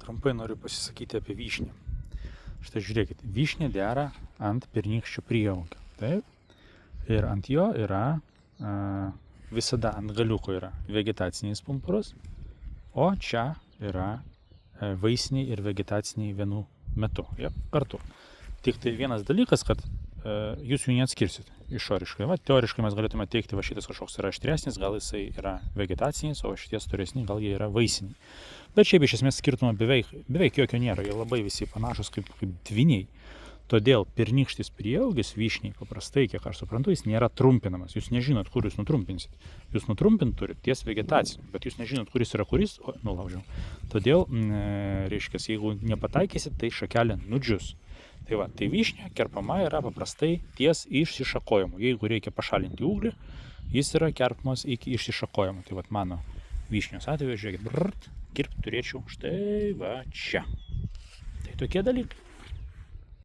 trumpai noriu pasisakyti apie vyšnį. Štai žiūrėkit, vyšnė dera ant pernykščio prieaugio. Taip? Ir ant jo yra, visada ant galiuko yra vegetacinis pumpuras, o čia yra vaisiniai ir vegetaciniai vienu metu, kartu. Tik tai vienas dalykas, kad jūs jų neatskirsit išoriškai. Teoriškai mes galėtume teikti, šitas kažkoks yra aštresnis, gal jisai yra vegetacinis, o šitie storesni, gal jie yra vaisiniai. Bet šiaip iš esmės skirtumo beveik jokio nėra, jie labai visi panašus kaip dvyniai. Todėl pernykštis prieaugis vyšniai paprastai, kiek aš suprantu, jis nėra trumpinamas. Jūs nežinot, kur jūs nutrumpinsit. Jūs nutrumpint turit ties vegetacinį, bet jūs nežinot, kuris yra kuris, nulaužiau. Todėl, reiškia, jeigu nepataikysit, tai šakelė nudžius. Tai vyšnė kerpama yra paprastai ties išsišakojimu. Jeigu reikia pašalinti ūglį, jis yra kerpamas iki išsišakojimo. Tai mano vyšnios atveju, žiūrėkit, kirpti turėčiau štai čia. Tai tokie dalykai.